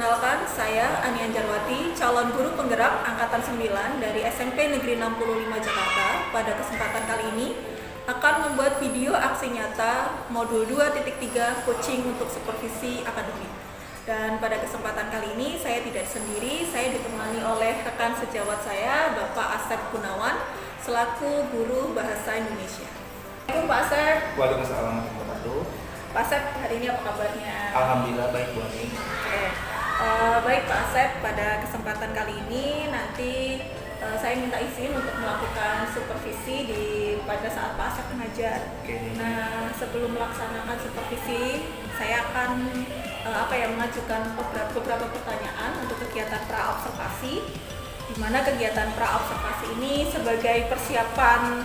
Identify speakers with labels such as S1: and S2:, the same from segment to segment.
S1: Perkenalkan, saya Ania Jarwati, calon guru penggerak Angkatan 9 dari SMP Negeri 65 Jakarta. Pada kesempatan kali ini akan membuat video aksi nyata modul 2.3 coaching untuk supervisi akademik. Dan pada kesempatan kali ini saya tidak sendiri, saya ditemani oleh rekan sejawat saya, Bapak Asep Gunawan, selaku guru bahasa Indonesia. Assalamualaikum Pak Asep.
S2: Waalaikumsalam warahmatullahi wabarakatuh.
S1: Pak Asep, hari ini apa kabarnya?
S2: Alhamdulillah baik Bu Ani.
S1: Baik Pak Asep, pada kesempatan kali ini nanti saya minta izin untuk melakukan supervisi pada saat Pak Asep mengajar. Nah, sebelum melaksanakan supervisi, saya akan mengajukan beberapa pertanyaan untuk kegiatan pra-observasi, di mana kegiatan pra-observasi ini sebagai persiapan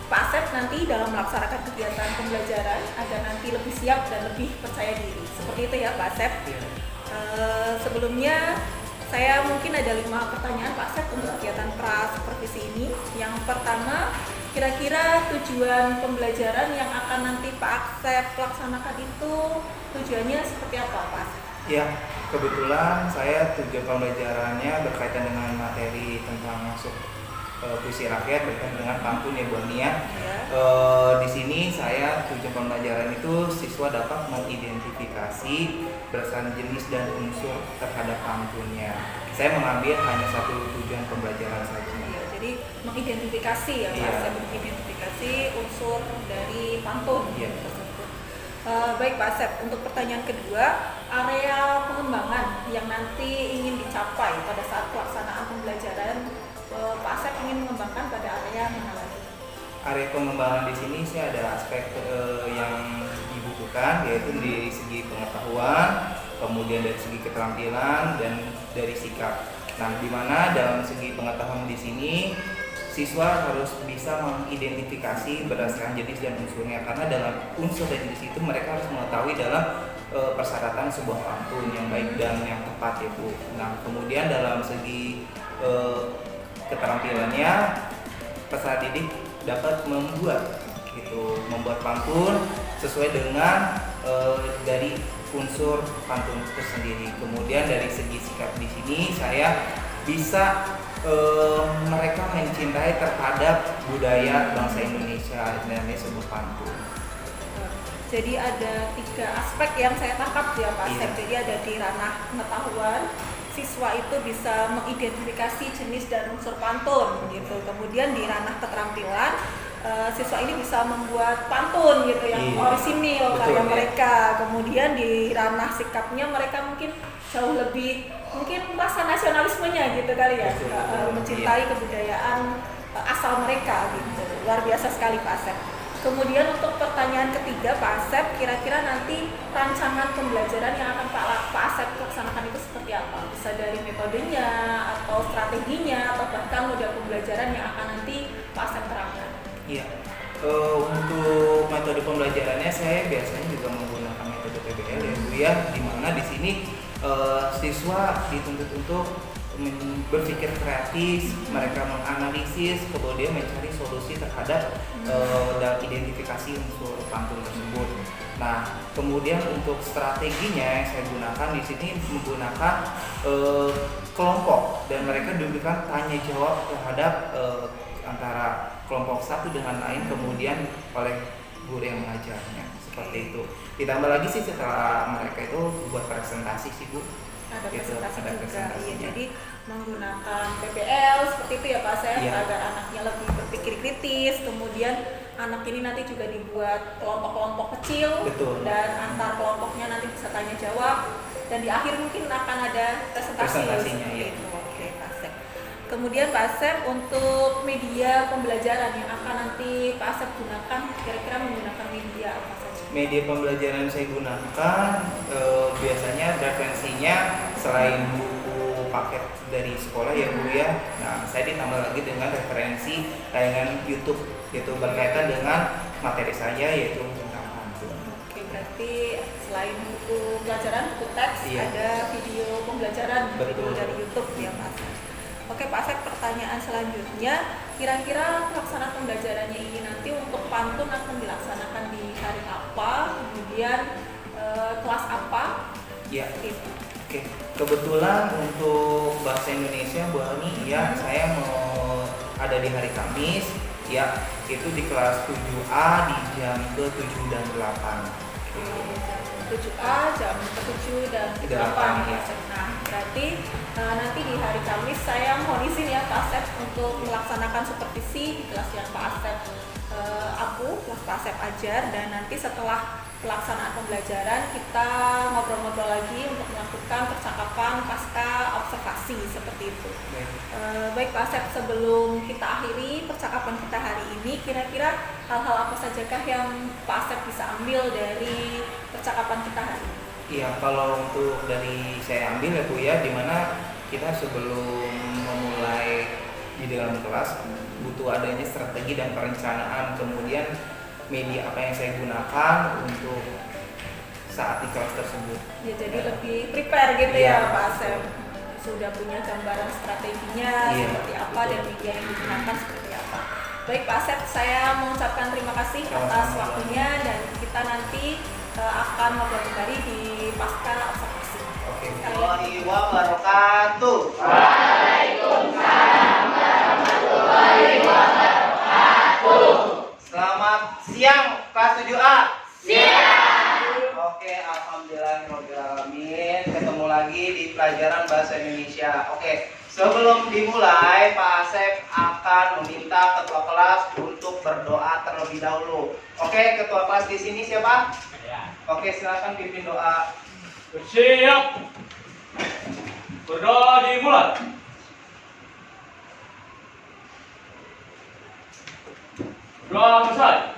S1: Pak Asep nanti dalam melaksanakan kegiatan pembelajaran agar nanti lebih siap dan lebih percaya diri. Seperti itu ya Pak Asep. Sebelumnya saya mungkin ada 5 pertanyaan Pak Asep untuk kegiatan pra-supervisi ini. Yang pertama, kira-kira tujuan pembelajaran yang akan nanti Pak Asep laksanakan itu tujuannya seperti apa Pak Asep?
S2: Ya, kebetulan saya tujuan pembelajarannya berkaitan dengan materi tentang masuk puisi rakyat berkaitan dengan pantun ya Bu Ania. Di sini saya tujuan pembelajaran itu siswa dapat mengidentifikasi berdasarkan jenis dan unsur terhadap pantunnya. Saya mengambil hanya satu tujuan pembelajaran saja.
S1: Jadi mengidentifikasi ya Pak Asep, mengidentifikasi unsur dari pantun tersebut. Baik Pak Asep, untuk pertanyaan kedua, area pengembangan yang nanti ingin dicapai pada saat pelaksanaan pembelajaran, Pak Asep ingin mengembangkan pada area mana lagi?
S2: Area pengembangan di sini sih ada aspek yang dibutuhkan, yaitu dari segi pengetahuan, kemudian dari segi keterampilan dan dari sikap. Nah, di mana dalam segi pengetahuan di sini siswa harus bisa mengidentifikasi berdasarkan jenis dan unsurnya, karena dalam unsur dan jenis itu mereka harus mengetahui dalam persyaratan sebuah pantun yang baik dan yang tepat ya Bu. Nah, kemudian dalam segi keterampilannya peserta didik dapat membuat pantun sesuai dengan dari unsur pantun itu sendiri. Kemudian dari segi sikap di sini saya bisa mereka mencintai terhadap budaya bangsa Indonesia dan sebuah pantun.
S1: Jadi ada 3 aspek yang saya tangkap ya Pak Asep. Jadi ada di ranah pengetahuan, siswa itu bisa mengidentifikasi jenis dan unsur pantun gitu. Kemudian di ranah keterampilan, siswa ini bisa membuat pantun gitu yang orisinil karya mereka. Kemudian di ranah sikapnya mereka mungkin jauh lebih rasa nasionalismenya gitu kali ya, mencintai kebudayaan asal mereka gitu. Luar biasa sekali Pak Asep. Kemudian untuk pertanyaan ketiga Pak Asep, kira-kira nanti rancangan pembelajaran yang akan Pak Asep laksanakan itu seperti apa? Bisa dari metodenya, atau strateginya, atau bahkan model pembelajaran yang akan nanti Pak Asep terapkan?
S2: Iya, untuk metode pembelajarannya saya biasanya juga menggunakan metode PBL ya Bu ya, di mana di sini siswa dituntut untuk berpikir kreatif, mereka menganalisis, kemudian mencari solusi terhadap dan identifikasi unsur pantun tersebut. Nah, kemudian untuk strateginya yang saya gunakan di sini menggunakan kelompok, dan mereka diberikan tanya jawab terhadap antara kelompok satu dengan lain, kemudian oleh guru yang mengajarnya, seperti itu. Ditambah lagi sih setelah mereka itu buat presentasi sih Bu.
S1: Ada presentasi juga. Jadi menggunakan PBL seperti itu ya Pak Asep, agar anaknya lebih berpikir kritis. Kemudian anak ini nanti juga dibuat kelompok-kelompok kecil. Dan antar kelompoknya nanti bisa tanya jawab, dan di akhir mungkin akan ada presentasinya itu. Oke Pak Asep. Kemudian Pak Asep, untuk media pembelajaran yang akan nanti Pak Asep gunakan, kira-kira menggunakan media apa saja?
S2: Media pembelajaran yang saya gunakan biasanya referensinya selain buku paket dari sekolah ya Bu ya. Nah, saya ditambah lagi dengan referensi tayangan YouTube, yaitu berkaitan dengan materi saya, yaitu tentang pantun.
S1: Oke, berarti selain buku pelajaran, buku teks, ada video pembelajaran video dari YouTube ya Pak Asep. Oke Pak Asep, pertanyaan selanjutnya, kira-kira pelaksanaan pembelajarannya ini nanti untuk pantun akan dilaksanakan di hari apa, kemudian kelas apa?
S2: Ya. Oke, kebetulan untuk bahasa Indonesia Bu Ani ya, saya mau ada di hari Kamis ya, itu di kelas 7A di jam ke-7 dan 8.
S1: 7A jam ke-7 dan 8 ya. Nah, berarti nanti di hari Kamis saya mohon izin ya Pak Asep untuk melaksanakan supervisi di kelas yang Pak Asep kelas Pak Asep ajar, dan nanti setelah pelaksanaan pembelajaran kita ngobrol-ngobrol lagi untuk melakukan percakapan pasca observasi seperti itu. Baik Pak Asep, sebelum kita akhiri percakapan kita hari ini, kira-kira hal-hal apa sajakah yang Pak Asep bisa ambil dari percakapan kita hari ini?
S2: Iya, kalau untuk dari saya ambil ya Bu ya, dimana kita sebelum memulai di dalam kelas butuh adanya strategi dan perencanaan, kemudian media apa yang saya gunakan untuk saat di kelas tersebut.
S1: Ya, jadi lebih prepare gitu
S2: ya
S1: Pak Asep. Sudah punya gambaran strateginya seperti apa dan media yang digunakan seperti apa. Baik Pak Asep, saya mengucapkan terima kasih atas waktunya, dan kita nanti akan ngobrol kembali di pasca observasi.
S2: Oke.
S3: Warahmatullahi wabarakatuh.
S4: Waalaikumsalam warahmatullahi wabarakatuh.
S3: Selamat siang kelas 7A.
S4: Siang.
S3: Oke, alhamdulillahirobbilalamin. Ketemu lagi di pelajaran bahasa Indonesia. Oke, sebelum dimulai Pak Asep akan meminta ketua kelas untuk berdoa terlebih dahulu. Oke, ketua kelas di sini siapa?
S4: Ya.
S3: Oke, silakan pimpin doa.
S4: Bersiap. Berdoa dimulai. Doa selesai.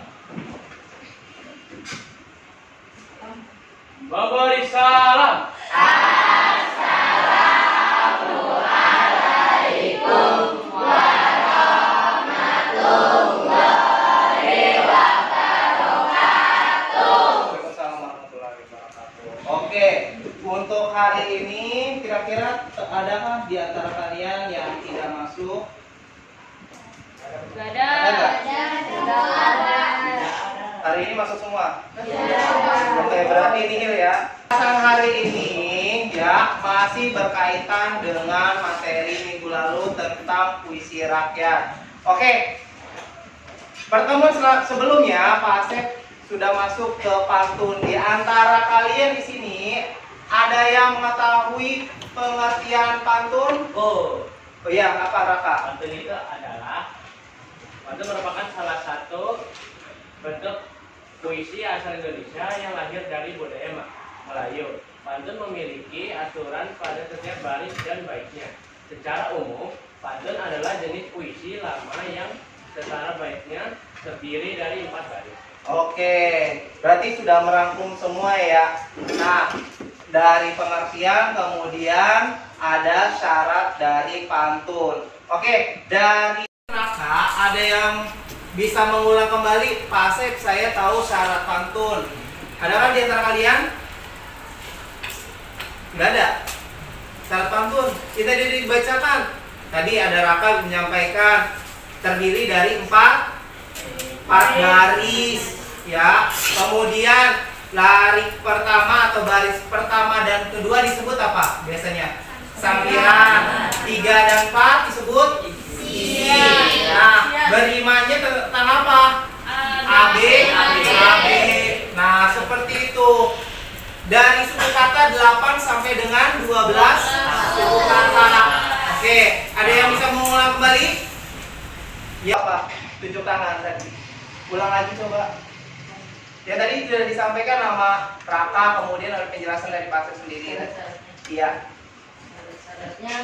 S4: Memberi salam. Assalamualaikum warahmatullahi wabarakatuh.
S3: Waalaikumsalam warahmatullahi wabarakatuh. Oke, untuk hari ini kira-kira adakah di antara kalian yang tidak masuk?
S4: Gak
S3: Ada nggak?
S4: ada.
S3: Hari ini masuk semua? Oke, berarti nihil ya. Pembahasan hari ini ya masih berkaitan dengan materi minggu lalu tentang puisi rakyat. Oke, pertemuan sebelumnya Pak Asep sudah masuk ke pantun. Di antara kalian di sini ada yang mengetahui pengertian pantun? Oh iya, apa Raka?
S4: Pantun itu adalah merupakan salah satu bentuk puisi asal Indonesia yang lahir dari budaya Melayu. Pantun memiliki aturan pada setiap baris dan baitnya. Secara umum, pantun adalah jenis puisi lama yang secara baitnya terdiri dari 4 baris.
S3: Oke, berarti sudah merangkum semua ya. Nah, dari pengertian kemudian ada syarat dari pantun. Oke, dari Raka ada yang bisa mengulang kembali? Pak Asep, saya tahu syarat pantun. Ada kan di antara kalian? Nggak ada. Syarat pantun kita dibacakan. Tadi ada Raka menyampaikan terdiri dari 4 baris ya. Kemudian lari pertama atau baris pertama dan kedua disebut apa biasanya? Sampiran. 3 dan 4 disebut siap. Nah, berimanya tentang apa? AB. Nah, seperti itu. Dari suku kata 8 sampai dengan 12 suku kata. Oke, ada yang bisa mengulang kembali? Ya, Pak. Tunjuk tangan tadi. Ulang lagi coba. Ya, tadi sudah disampaikan nama Raka, kemudian ada penjelasan dari Pak Asep sendiri. Iya.
S5: Syaratnya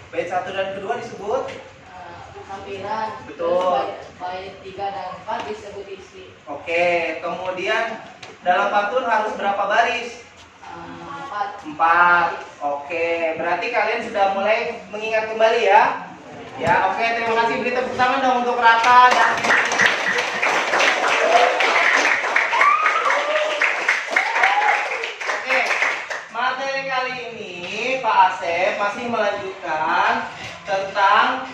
S3: Bait 1 dan kedua disebut
S5: sampiran.
S3: Betul.
S5: Bait 3 dan 4 disebut isi.
S3: Oke, kemudian dalam pantun harus berapa baris? 4. Oke, berarti kalian sudah mulai mengingat kembali ya. Ya, oke, terima kasih. Beri tepuk tangan dong untuk Raka dan Oke, materi kali ini Pak Asep masih melanjutkan tentang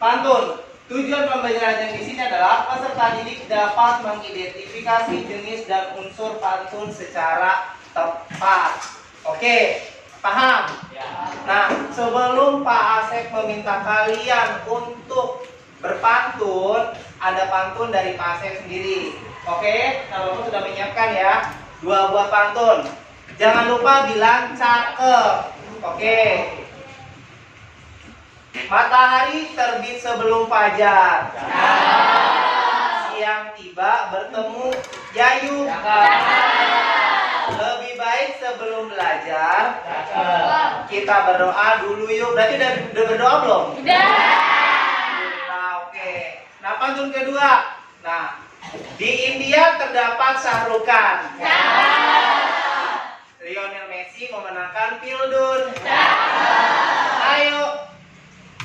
S3: pantun. Tujuan pembelajaran di sini adalah peserta didik dapat mengidentifikasi jenis dan unsur pantun secara tepat. Oke, paham? Nah, sebelum Pak Asep meminta kalian untuk berpantun, ada pantun dari Pak Asep sendiri. Oke, nah Bapak sudah menyiapkan ya 2 buah pantun. Jangan lupa bilang cakep. Oke. Matahari terbit sebelum fajar. Siang tiba bertemu Yayu. Lebih baik sebelum belajar kita berdoa dulu yuk. Berarti udah berdoa belum? Udah. Nah, oke. Nah, pantun kedua. Nah, di India terdapat Shah Khan. Lionel Messi memenangkan Pildun. Ayo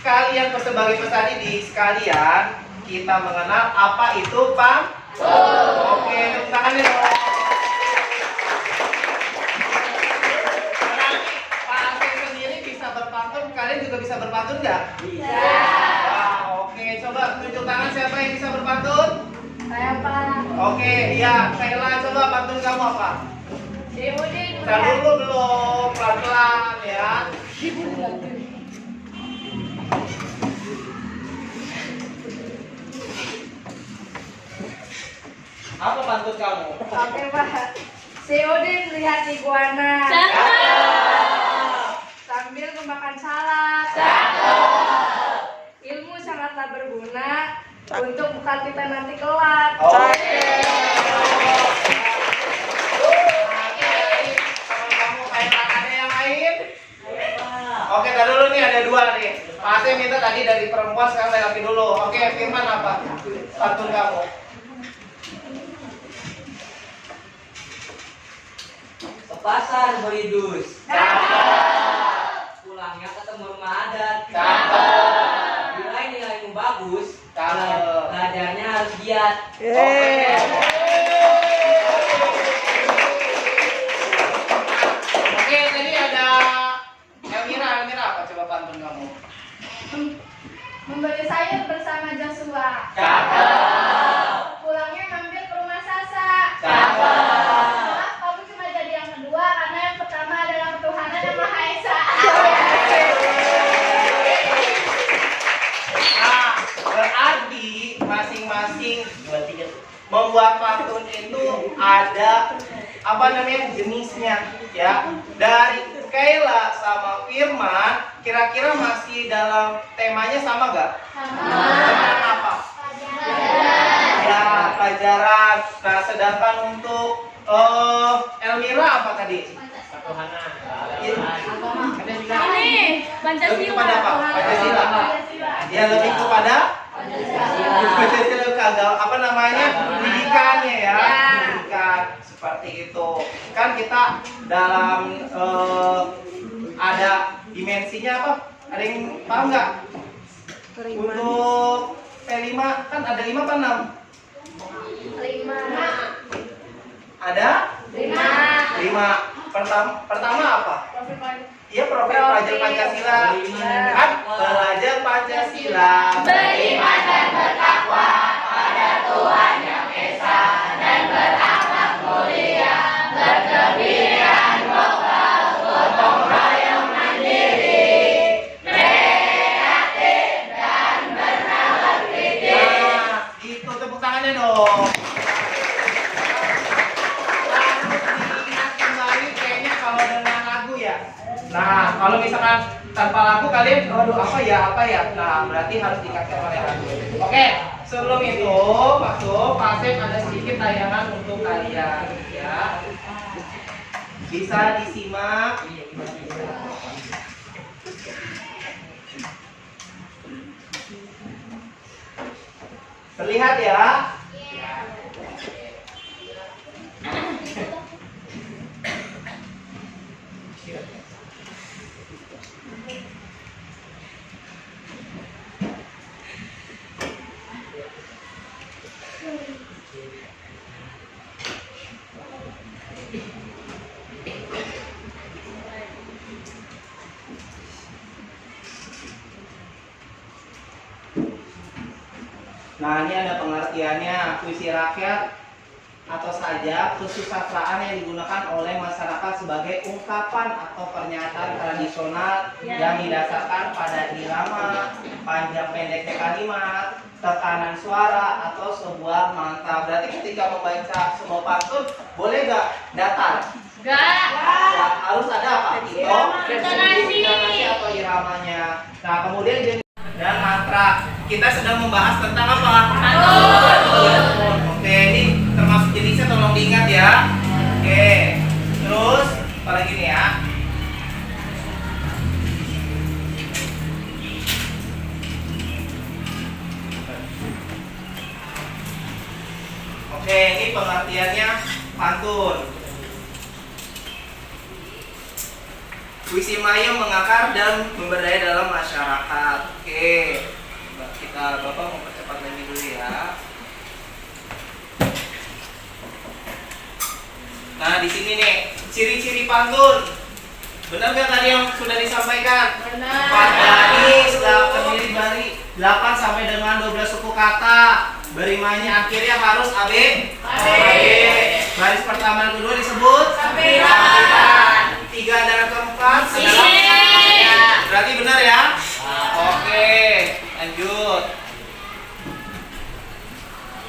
S3: kalian sebagai peserta didik sekalian, kita mengenal apa itu pantun. Oke, tepuk tangannya dong. Berarti Pak Asep sendiri bisa berpantun, kalian juga bisa berpantun nggak? Bisa. Wah, oke, coba tunjuk tangan siapa yang bisa berpantun?
S5: Saya Pak.
S3: Oke, ya, Sheila, coba pantun kamu apa?
S5: Udin.
S3: Ntar dulu belum, pelan-pelan ya. Apa pantun kamu?
S5: Oke Pak. Si Udin lihat iguana. Sambil memakan salad. Ilmu sangatlah berguna untuk bekal kita nanti kelak.
S3: Oke. Kamu ada yang lain? Oke, tadi dulu nih ada 2 nih. Pak Asep minta tadi dari perempuan, sekarang dari laki dulu. Oke, Firman apa? Pantun kamu.
S6: Ke pasar beli dus. Pulangnya ketemu rumah adat. Nilai-nilaimu bagus. Belajarnya harus giat.
S3: Oke, tadi ada Elmira. Elmira apa coba pantun kamu?
S5: Membeli sayur bersama Joshua. Pulangnya mampir ke rumah Sasa. Maaf, kamu cuma jadi yang kedua karena yang pertama adalah ketuhanan yang Maha Esa.
S3: Nah, berarti masing-masing membuat pantun itu ada apa namanya jenisnya ya. Dari Kayla sama Firman kira-kira masih dalam temanya sama gak? Tentang apa? Ya, pelajaran. Nah, sedangkan untuk Elmira apa tadi?
S4: Ketuhanan.
S5: Ini
S3: Lebih kepada apa? Pancasila. Ya, lebih kepada Pancasila kagak apa namanya? Pendidikannya ya. Pendidikan seperti itu. Kan kita dalam ada dimensinya apa? Ada yang paham nggak? Untuk P5 kan ada 5 apa 6?
S5: 5.
S3: Ada 5. Pertama apa? Iya, profil pelajar Pancasila. Kan belajar Pancasila.
S5: Beriman dan bertakwa pada Tuhan Yang Esa dan berakhlak mulia, berkebudayaan lokal, gotong royong mandiri, kreatif dan bernalar kritis.
S3: Nah, itu tepuk tangannya dong. Harus diingat kembali kayaknya kalau dengan lagu ya. Nah, kalau misalkan tanpa lagu kalian, waduh apa ya? Nah, berarti harus diingatkan oleh lagu. Oke, sebelum itu masuk, Pak Asep ada sedikit tayangan untuk kalian ya. Bisa disimak. Terlihat ya. Nah, ini ada pengertiannya. Puisi rakyat atau saja kesusastraan yang digunakan oleh masyarakat sebagai ungkapan atau pernyataan tradisional yang didasarkan pada irama, panjang pendeknya kalimat, tekanan suara atau sebuah mantra. Berarti ketika membaca sebuah pantun boleh gak datar?
S5: Enggak.
S3: Ya, harus ada apa? Intonasi atau iramanya. Nah, kemudian jenis dan mantra. Kita sedang membahas tentang apa? Pantun. Oke, ini termasuk jenisnya, tolong diingat ya. Oke. Terus apa lagi nih ya? Oke, ini pengertiannya pantun. Puisi Melayu mengakar dan memberdaya dalam masyarakat. Oke, kita Bapak mau percepat lagi dulu ya. Nah, di sini nih ciri-ciri pantun. Benar nggak tadi yang sudah disampaikan?
S5: Benar.
S3: Pantun terdiri dari 8 sampai dengan 12 suku kata. Berimanya akhirnya harus AB. Baris pertama dan kedua disebut sampiran. 3 dan keempat adalah. Berarti benar ya? Oke, lanjut.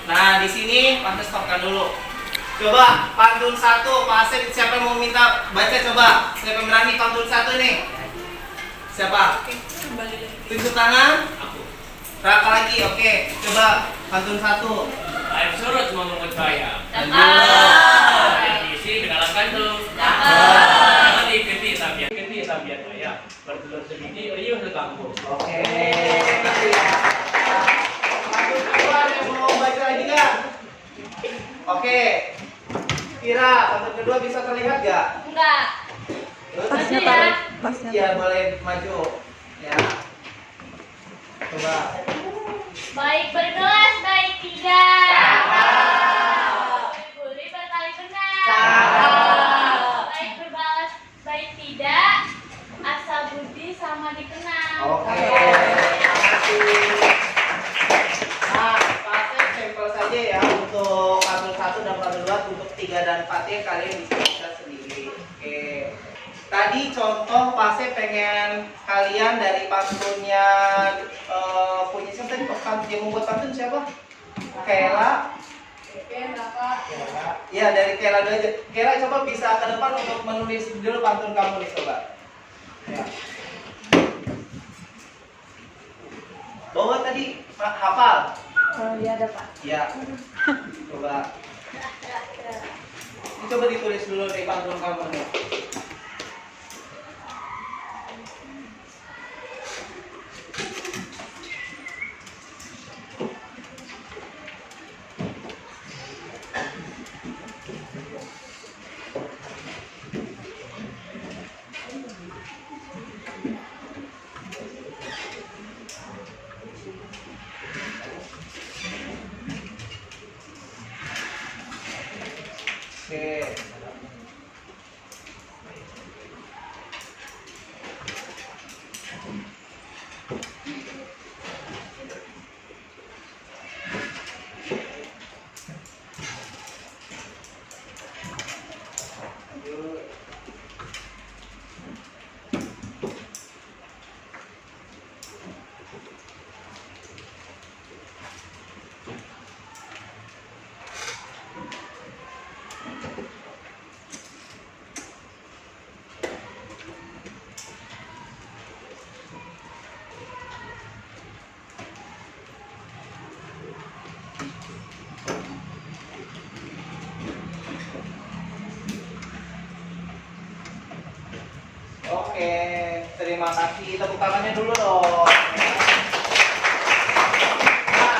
S3: Nah, di sini pantun stopkan dulu. Coba pantun 1, Pak Asep, siapa yang mau minta baca coba? Siapa yang berani pantun 1 nih? Siapa? Tunjuk tangan. Raka lagi, oke. Coba pantun 1.
S4: Air surut memukul saya. Yang diisi ke dalam kandung. Jangan diikuti tabiat saya. Bertelur sebiji, riuh sekampung.
S3: Oke. Pantun kedua ada yang mau baca lagi nggak? Oke. Kira pantun kedua bisa terlihat nggak?
S5: Enggak.
S1: Pasnya
S5: ya.
S1: taruh, pasnya
S3: Iya, boleh maju. Ya. Coba.
S5: Baik bergelas, baik tidak. Boleh berkali benar. Baik berbalas, baik tidak. Asal budi sama dikenal.
S3: Oke. Terima kasih. Nah, pasnya sampel saja ya untuk pantun 1 dan pantun 2, untuk 3 dan 4-nya kalian bisa baca sendiri. Oke. Tadi contoh pasnya pengen kalian dari pantunnya punya siapa tadi yang membuat pantun siapa? Kela. Iya, dari Kela dulu aja. Kela coba bisa ke depan untuk menulis dulu pantun kamu nih, coba. Ya. Bawa tadi hafal?
S1: Oh iya ada Pak.
S3: Iya. Coba. Ini coba ditulis dulu di pantun kamu nih. Oke. Oke, terima kasih. Tepuk tangannya dulu dong. Nah,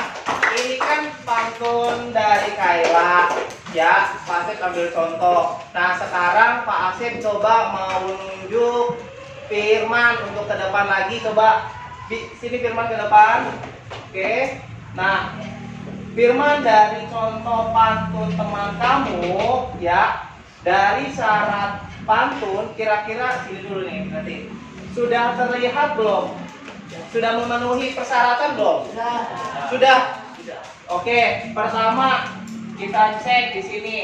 S3: ini kan pantun dari Kaila, ya. Pak Asep ambil contoh. Nah, sekarang Pak Asep coba mau nunjuk Firman untuk ke depan lagi. Coba sini Firman ke depan. Oke. Nah, Firman dari contoh pantun teman kamu, ya. Dari syarat pantun kira-kira sini dulu nih nanti. Sudah terlihat belum? Sudah memenuhi persyaratan belum? Sudah. Oke, pertama kita cek di sini.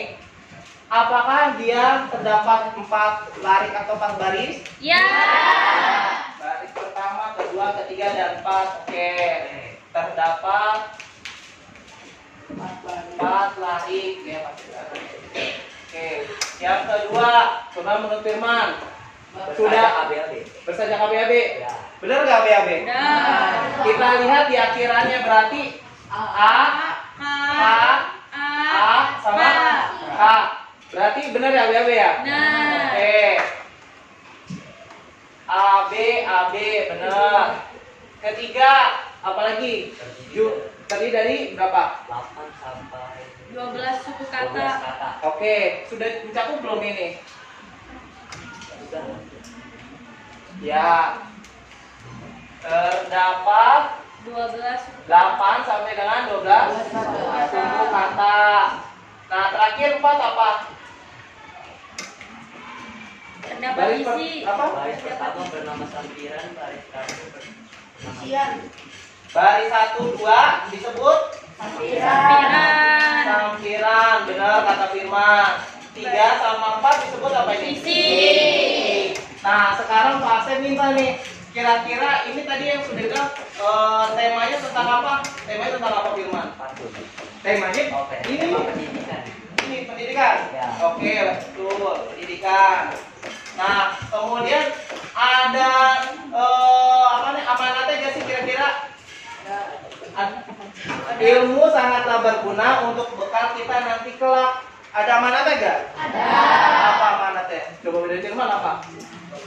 S3: Apakah dia terdapat 4 larik atau 4 baris?
S5: Ya.
S3: Baris pertama, kedua, ketiga, dan 4. Oke. Terdapat 4 larik ya, pasti ada. Oke. Yang kedua, coba menurut Firman. Sudah bersajak ABAB.
S6: Ya.
S3: Benar nggak ABAB?
S5: Benar.
S3: Kita lihat di akhirannya berarti A, sama K. Berarti benar ya ABAB ya?
S5: Benar.
S3: Oke. AB benar. Ketiga, apalagi? Tadi dari berapa?
S6: 8 sampai
S5: 12 suku
S6: 12
S5: kata.
S6: kata.
S3: Oke, sudah mencakup belum ini?
S6: Sudah.
S3: Ya. Terdapat
S5: 12
S3: 8 sampai dengan 12 suku kata. Nah, terakhir 4 apa?
S5: terdapat
S3: Baris
S5: isi.
S3: apa?
S6: Baris pertama bernama sampiran, baris kedua bernama
S3: Baris 1 2 disebut
S5: Sampiran.
S3: sampiran, benar kata Firman. 3 sama 4 disebut apa ini?
S5: Isi.
S3: Nah, sekarang Pak Asep minta nih, kira-kira ini tadi yang sudah bilang temanya tentang apa? Temanya tentang apa Firman?
S6: pantun.
S3: Temanya
S6: Oke.
S3: ini
S6: Tema pendidikan.
S3: ini pendidikan.
S6: Ya.
S3: Oke, betul, pendidikan. Nah, kemudian ada apa nih amanatnya gak sih kira-kira? Ilmu sangatlah berguna untuk bekal kita nanti kelak. Ada amanatnya gak? Ada. Apa amanatnya? Coba dari Firman apa?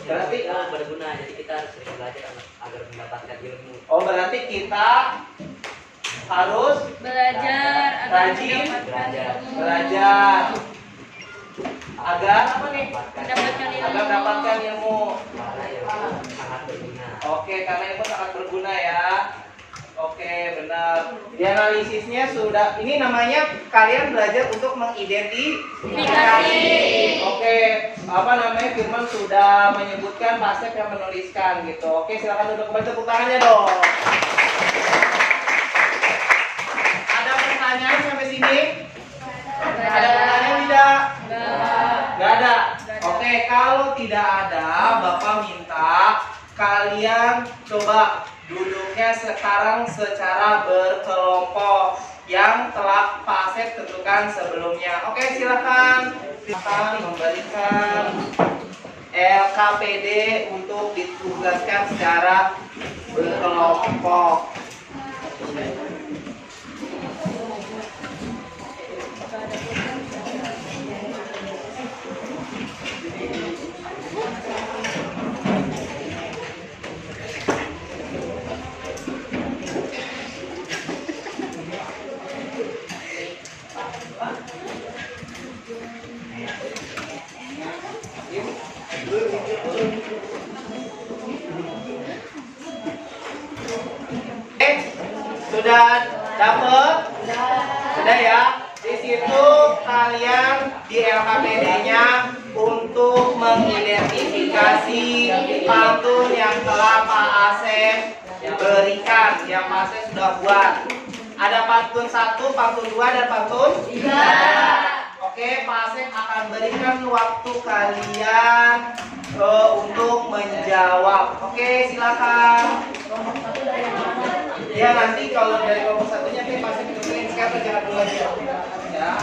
S3: Berarti
S6: berguna, jadi kita harus sering belajar agar mendapatkan ilmu.
S3: oh berarti kita harus
S5: Belajar agar
S3: Rajin
S5: mendapatkan ilmu.
S3: belajar agar apa nih?
S5: Mendapatkan ilmu.
S3: Agar mendapatkan ilmu.
S6: Karena ilmu sangat berguna.
S3: Oke, karena itu sangat berguna ya. Oke, benar. Di analisisnya sudah, ini namanya kalian belajar untuk mengidentifikasi. Oke, apa namanya Firman sudah menyebutkan Pak Asep yang menuliskan gitu. Oke, silakan duduk kembali, tepuk tangannya dong. Ada pertanyaan sampai sini? Ada pertanyaan tidak? Nggak ada. Oke, kalau tidak ada, Bapak minta kalian coba duduknya sekarang secara berkelompok yang telah Pak Asep tentukan sebelumnya. Oke, silakan. Silakan memberikan LKPD untuk ditugaskan secara berkelompok. Sudah dapat? Sudah ya? Di situ kalian di LKPD-nya untuk mengidentifikasi pantun yang telah Pak Asep berikan, yang Pak Asep sudah buat. Ada pantun 1, pantun 2, dan pantun 3. Oke, Pak Asep akan berikan waktu kalian untuk menjawab. Oke, silakan. Ya, nanti kalau dari kelompok satunya kita pasti ditungguin. Sekarang jangan dulu aja ya.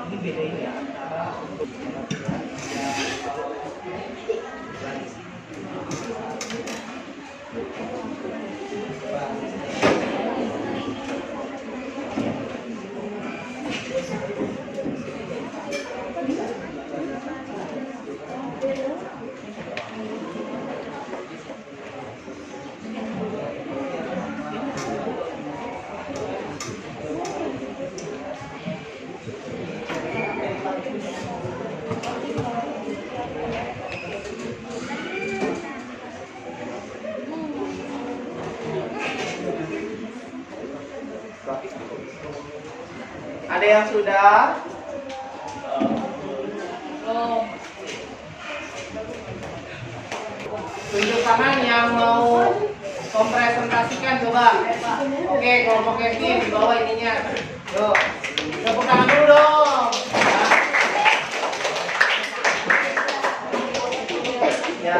S3: Ini beda ini ya. Ada yang sudah? Tunjuk tangan yang mau mempresentasikan coba. Oke, kelompok Kevin di bawah ininya. Yuk, tepuk tangan dulu dong. Ya.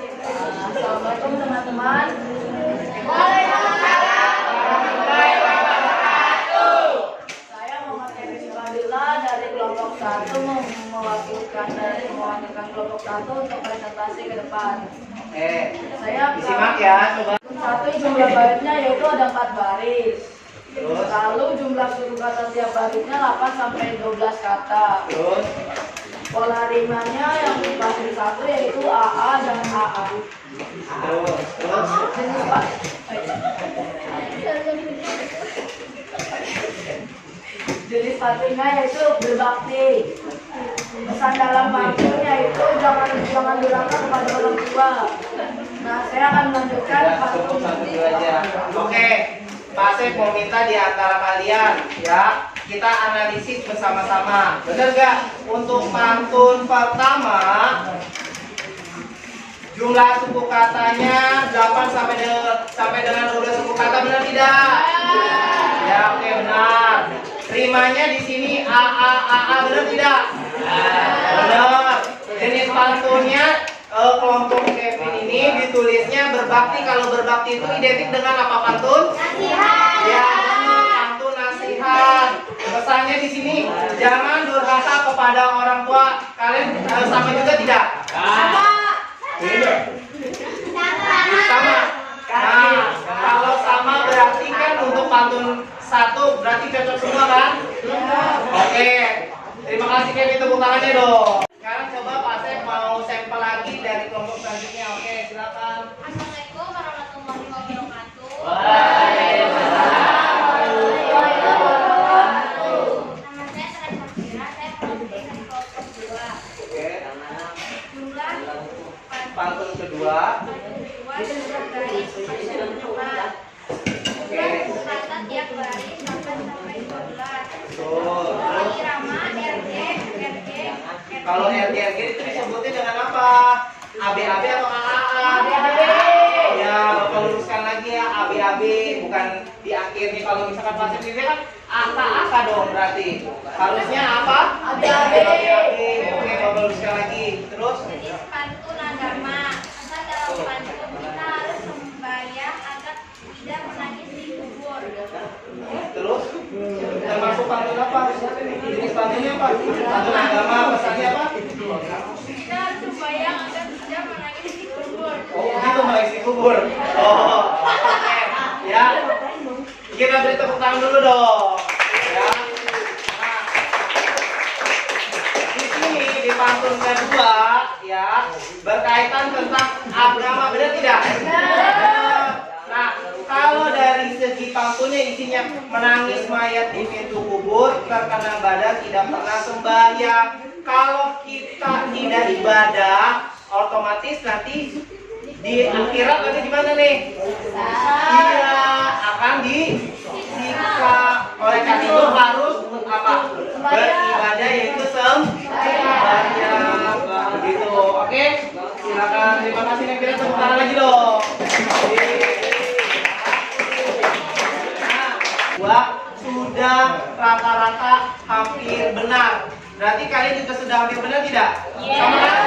S5: Assalamualaikum teman-teman. Saya Muhammad Evi Fadila dari kelompok 1 mewakilkan kelompok 1 untuk presentasi ke depan. Saya
S3: Disimak ya, coba.
S5: satu jumlah barisnya yaitu ada 4 baris.
S3: Terus,
S5: Lalu jumlah suku kata tiap barisnya 8 sampai 12 kata.
S3: terus,
S5: Pola rimanya yang di baris 1 yaitu AA dan AA.
S3: terus.
S5: Jenis pantunnya yaitu berbakti. Pesan dalam pantun yaitu jangan durhaka kepada orang tua. Nah, saya akan melanjutkan
S3: Ya,
S5: pantun.
S3: cukup satu dua aja. Oke, Pak Asep mau minta di antara kalian ya kita analisis bersama-sama. Benar nggak? Untuk pantun pertama jumlah suku katanya 8 sampai dengan 12 suku kata, benar tidak? Ya, oke, benar. Rimanya di sini a, benar tidak? Benar. Jenis pantunnya kelompok Kevin ini ditulisnya berbakti. Kalau berbakti itu identik dengan apa pantun? Nasihat. Ya, benar, pantun nasihat. Pesannya di sini jangan durhaka kepada orang tua. Kalian sama juga tidak? Sama. Sama. Nah, kalau sama berarti kan untuk pantun 1 berarti cocok semua kan? Oke. Terima kasih Kevin, tepuk tangannya dong. Sekarang coba Pak Asep mau sampel lagi dari kelompok selanjutnya. Oke, silakan.
S5: Assalamualaikum warahmatullahi wabarakatuh. Nama saya Sarah Safira, saya pemimpin dari kelompok 2.
S3: Oke.
S5: Jumlah
S3: Pantun kedua.
S5: jumlah baris sampai 4. Jumlah kata tiap baris 8 sampai 12.
S3: Betul.
S5: Pola
S3: Terus,
S5: irama RG.
S3: kalau RG itu disebutnya dengan apa? ABAB atau AAA?
S5: ABAB.
S3: Ya, Bapak luruskan lagi ya, ABAB, bukan di akhirnya. Kalau misalkan Pak Asep ini kan AK dong berarti. Harusnya apa?
S5: ABAB.
S3: Oke, Bapak luruskan lagi. Terus,
S5: Jenis pantun agama. Asal dalam pantun kita harus membayang agar tidak menangis di kubur.
S3: terus termasuk pantun apa? Jenis pantunnya apa? Pantun agama, pesannya apa?
S5: Kita harus membayang agar tidak menangis di kubur.
S3: Oh, begitu mengisi kubur. Oh, oke. Ya. Kita beri tepuk tangan dulu dong. Ya. Nah, di sini di pantun kedua ya berkaitan tentang agama, benar tidak? Benar. Nah, kalau dari segi pantunnya isinya menangis mayat di pintu kubur, terkena badan tidak pernah sembahyang. kalau kita tidak ibadah, otomatis nanti di akhirat nanti gimana nih? Iya, akan disiksa. Oleh karena itu harus apa? Beribadah, yaitu sembahyang. Begitu, oke? Silakan, terima kasih. Yang kira tepuk tangan lagi dong. Nah, sudah rata-rata hampir benar. Berarti kalian juga sudah hampir benar tidak? Sama kan?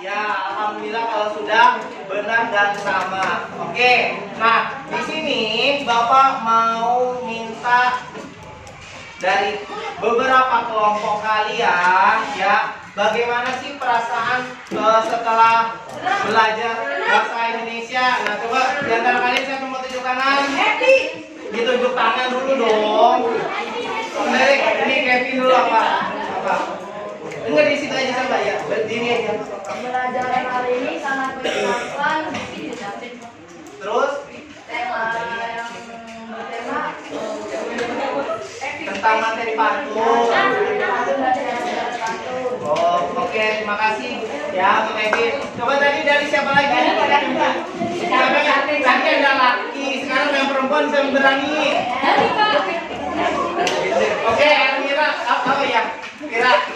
S3: Ya, alhamdulillah kalau sudah benar dan sama. Oke. Nah, di sini Bapak mau minta dari beberapa kelompok kalian ya, bagaimana sih perasaan setelah belajar bahasa Indonesia? Nah, coba di antara kalian saya mau tunjuk kanan. Ditunjuk tangan dulu dong. Dari ini Kevin dulu apa? Enggak, di situ aja saja ya. Berdiri aja.
S5: Pembelajaran hari ini sangat menyenangkan.
S3: Terus
S5: Tema yang bertema
S3: tentang materi pantun. Oh, oke, terima kasih ya, Bang Kevin. Coba tadi dari siapa lagi? Tadi ada laki, sekarang yang perempuan bisa berani. Oke, Elmira, apa ya? Kira.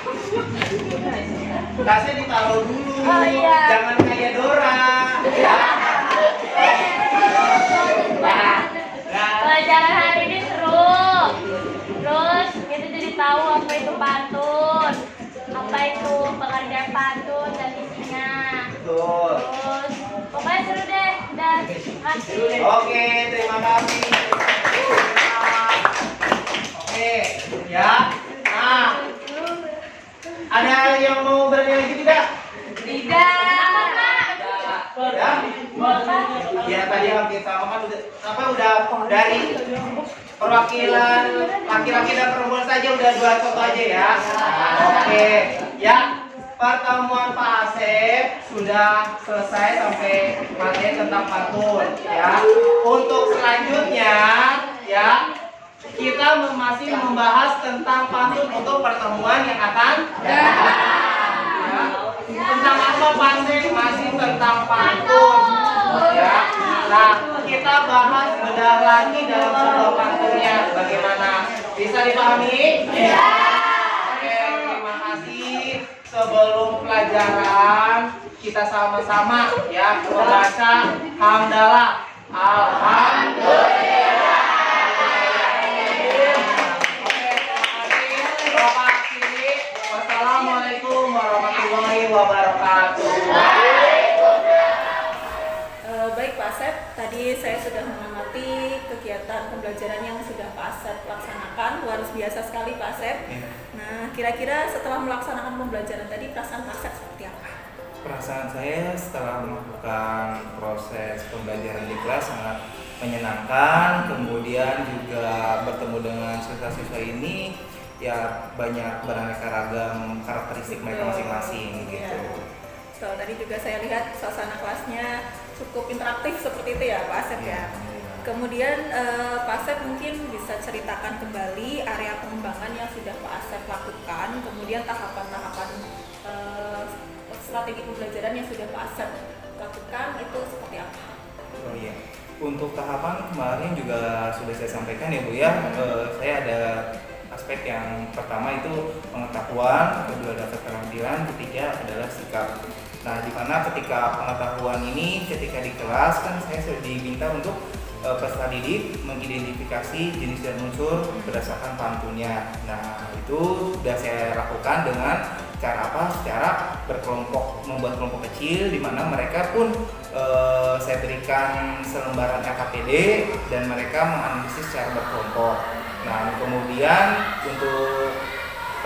S3: Tasnya ditaruh dulu. Jangan kayak Dora. Ya.
S7: Pelajaran hari ini seru. Terus kita jadi tahu apa itu pantun, apa itu pengertian pantun dan isinya.
S3: Betul.
S7: Terus pokoknya seru deh. Dan makasih.
S3: Oke, terima kasih. Oke, ya. Nah, ada yang mau berani lagi tidak?
S7: Tidak.
S3: Ya. Ya, tadi hampir sama kan udah dari perwakilan laki-laki dan perempuan saja udah 2 contoh aja ya. Oke, ya. Pertemuan Pak Asep sudah selesai sampai materi tentang pantun ya. Untuk selanjutnya ya, kita masih membahas tentang pantun untuk pertemuan yang akan datang. Ya. Tentang apa Pak Asep? Masih tentang pantun ya. Nah, kita bahas bedah lagi dalam sebuah pantunnya bagaimana. Bisa dipahami? Ya. Oke, terima kasih. Sebelum pelajaran kita sama-sama ya membaca hamdalah. Alhamdulillah. Oke, terima kasih. Bapak akhiri. Wassalamualaikum warahmatullahi wabarakatuh.
S1: Baik Pak Asep, tadi saya sudah mengamati kegiatan pembelajaran yang sudah Pak Asep laksanakan. Luar biasa sekali Pak Asep. Nah, kira-kira setelah melaksanakan pembelajaran tadi, perasaan Pak Asep seperti apa?
S2: Perasaan saya setelah melakukan proses pembelajaran di kelas sangat menyenangkan, kemudian juga bertemu dengan siswa-siswa ini ya banyak beraneka ragam karakteristik mereka masing-masing gitu.
S1: So, tadi juga saya lihat suasana kelasnya cukup interaktif seperti itu ya Pak Asep ya. Kemudian Pak Asep mungkin bisa ceritakan kembali area pengembangan yang sudah Pak Asep lakukan, kemudian tahapan-tahapan strategi pembelajaran yang sudah Pak Asep lakukan itu seperti apa?
S2: Oh iya, untuk tahapan kemarin juga sudah saya sampaikan ya Bu ya. Saya ada aspek yang pertama itu pengetahuan, kedua ada keterampilan, ketiga adalah sikap. Nah, di mana ketika pengetahuan ini ketika di kelas kan saya sudah diminta untuk peserta didik mengidentifikasi jenis dan unsur berdasarkan pantunnya. Nah, itu sudah saya lakukan dengan cara apa? Secara berkelompok, membuat kelompok kecil di mana mereka pun saya berikan selembaran LKPD dan mereka menganalisis secara berkelompok. Nah, kemudian untuk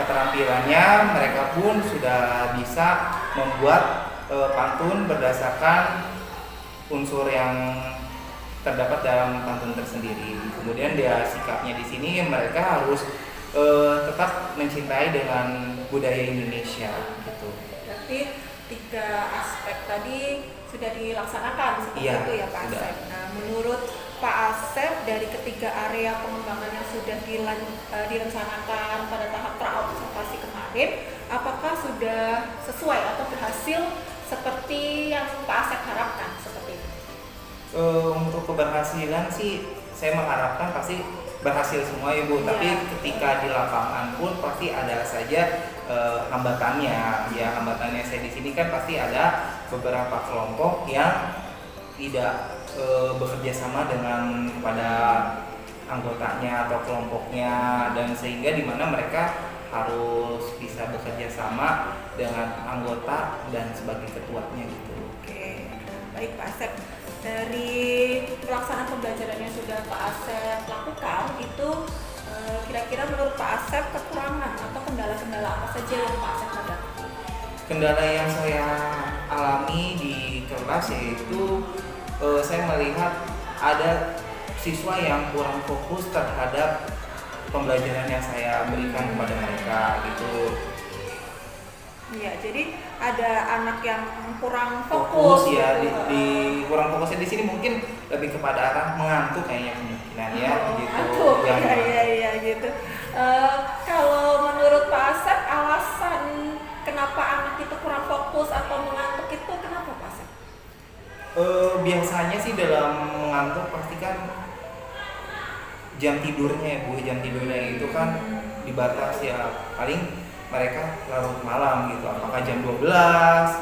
S2: keterampilannya mereka pun sudah bisa membuat pantun berdasarkan unsur yang terdapat dalam pantun tersendiri. Kemudian dia sikapnya di sini mereka harus tetap mencintai dengan budaya Indonesia gitu.
S1: Berarti 3 aspek tadi sudah dilaksanakan seperti itu ya Pak
S2: sudah.
S1: Asep. Nah, menurut Pak Asep dari ketiga area pengembangan yang sudah direncanakan pada tahap praobservasi kemarin, apakah sudah sesuai atau berhasil seperti yang Pak Asep harapkan seperti itu?
S2: Untuk keberhasilan sih saya mengharapkan pasti berhasil semua ya Bu, tapi ketika di lapangan pun pasti ada saja hambatannya. Ya, hambatannya saya di sini kan pasti ada beberapa kelompok yang tidak bekerja sama dengan pada anggotanya atau kelompoknya, dan sehingga dimana mereka harus bisa bekerja sama dengan anggota dan sebagai ketuanya gitu.
S1: Oke, baik Pak Asep. Dari pelaksanaan pembelajaran yang sudah Pak Asep lakukan itu kira-kira menurut Pak Asep kekurangan atau kendala-kendala apa saja yang Pak Asep hadapi?
S2: Kendala yang saya alami di kelas yaitu saya melihat ada siswa yang kurang fokus terhadap pembelajaran yang saya berikan kepada mereka gitu.
S1: Iya, jadi ada anak yang kurang fokus
S2: ya
S1: gitu.
S2: di kurang fokusnya di sini mungkin lebih kepada arah mengantuk kayaknya kemungkinan ya gitu.
S1: Ngantuk, iya gitu. Kalau menurut Pak Asep alasan kenapa anak itu kurang fokus atau mengantuk itu kenapa Pak Asep?
S2: Biasanya sih dalam mengantuk pasti kan jam tidurnya ya Bu, jam tidurnya itu kan dibatasi ya, paling mereka larut malam gitu, apakah jam 12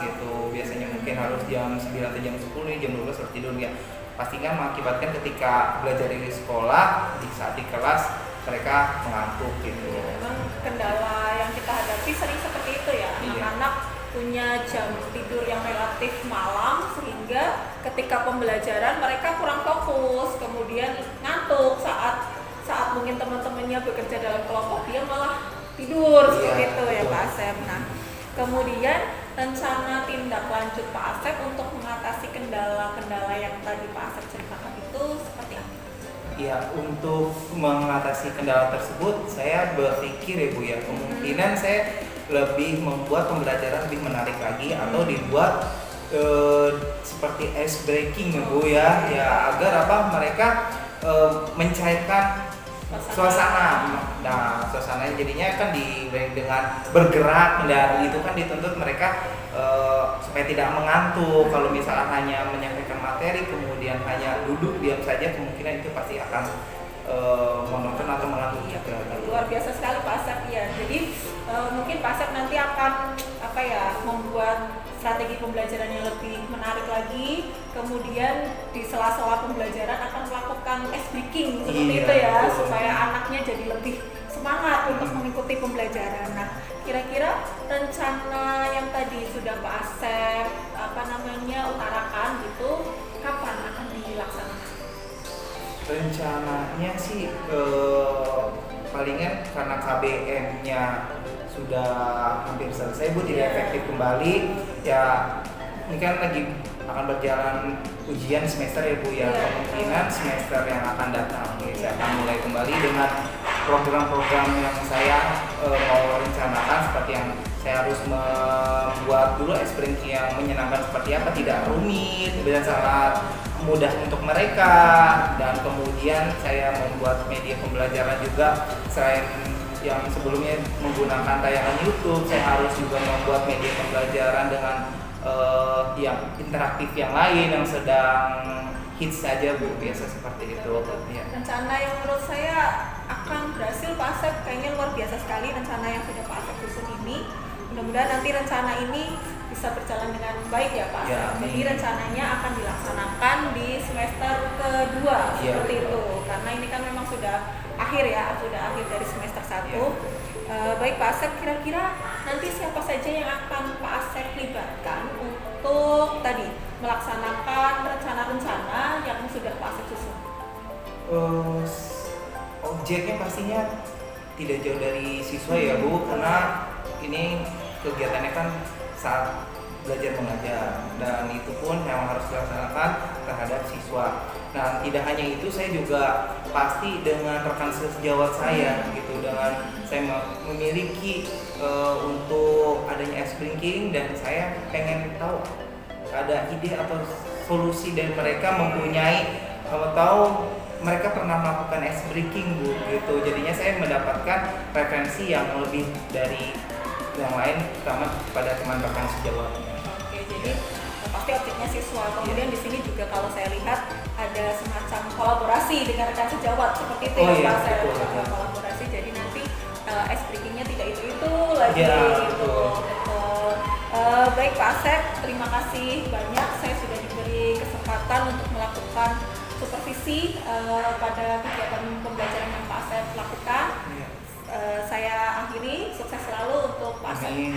S2: gitu, biasanya mungkin harus jam 9 atau jam 10, jam 12 harus tidur ya. Pastinya mengakibatkan ketika belajar di sekolah, di saat di kelas mereka mengantuk gitu.
S1: Memang kendala yang kita hadapi sering seperti itu ya, anak-anak punya jam tidur yang relatif malam sehingga ketika pembelajaran mereka kurang fokus, kemudian ngantuk saat mungkin teman-temannya bekerja dalam kelompok dia malah tidur seperti itu ya Pak Asep. Nah, kemudian rencana tindak lanjut Pak Asep untuk mengatasi kendala-kendala yang tadi Pak Asep ceritakan itu seperti apa?
S2: Ya, untuk mengatasi kendala tersebut saya berpikir ya Bu ya, kemungkinan saya lebih membuat pembelajaran lebih menarik lagi atau dibuat seperti ice breaking ya Bu ya, agar mereka mencairkan suasana. Nah, suasananya jadinya kan dengan bergerak dan itu kan dituntut mereka supaya tidak mengantuk. Kalau misalnya hanya menyampaikan materi kemudian hanya duduk diam saja, kemungkinan itu pasti akan monoton atau mengantuk.
S1: Luar biasa sekali Pak Asep ya. Jadi mungkin Pak Asep nanti akan membuat strategi pembelajaran yang lebih menarik lagi, kemudian di sela-sela pembelajaran akan melakukan ice breaking seperti itu ya, supaya anaknya jadi lebih semangat untuk mengikuti pembelajaran. Nah, kira-kira rencana yang tadi sudah Pak Asep utarakan gitu, kapan akan dilaksanakan?
S2: Rencananya sih palingan karena KBM-nya sudah hampir selesai Bu, tidak efektif kembali ya, ini kan lagi akan berjalan ujian semester ya Bu ya, kemungkinan semester yang akan datang saya akan mulai kembali dengan program-program yang saya mau rencanakan, seperti yang saya harus membuat dulu ice breaking yang menyenangkan seperti apa, tidak rumit dan sangat mudah untuk mereka, dan kemudian saya membuat media pembelajaran juga. Selain yang sebelumnya menggunakan tayangan YouTube, saya harus juga membuat media pembelajaran dengan yang interaktif yang lain yang sedang hits saja Bu, biasa seperti itu. Ya.
S1: Rencana yang menurut saya akan berhasil Pak Asep, kayaknya luar biasa sekali rencana yang sudah Pak Asep susun ini. Mudah-mudahan nanti rencana ini bisa berjalan dengan baik ya Pak Asep. Jadi rencananya akan dilaksanakan di semester kedua seperti itu, karena ini kan memang sudah akhir dari semester 1. Baik Pak Asep, kira-kira nanti siapa saja yang akan Pak Asep libatkan untuk tadi melaksanakan rencana-rencana yang sudah Pak Asep susun?
S2: Objeknya pastinya tidak jauh dari siswa ya Bu, karena ini kegiatannya kan saat belajar mengajar, dan itu pun yang harus dilaksanakan terhadap siswa. Nah, tidak hanya itu, saya juga pasti dengan rekan sejawat saya gitu, dengan saya memiliki untuk adanya ice breaking, dan saya pengen tahu ada ide atau solusi dari mereka, mempunyai tahu mereka pernah melakukan ice breaking Bu gitu. Jadinya saya mendapatkan referensi yang lebih dari yang lain terutama pada teman rekan sejawatnya.
S1: Oke, jadi pasti objeknya siswa. Kemudian di sini juga kalau saya lihat ada semacam kolaborasi dengan rekan sejawat seperti itu
S2: Oh
S1: ya
S2: iya,
S1: Pak. Saya
S2: betul, betul.
S1: kolaborasi jadi nanti ice breakingnya tidak itu lagi
S2: Iya,
S1: gitu.
S2: betul.
S1: Baik Pak Asep, terima kasih banyak. Saya sudah diberi kesempatan untuk melakukan supervisi pada kegiatan pembelajaran yang Pak Asep lakukan.
S2: Iya.
S1: Saya akhiri, sukses selalu untuk Pak Asep.
S2: Amin.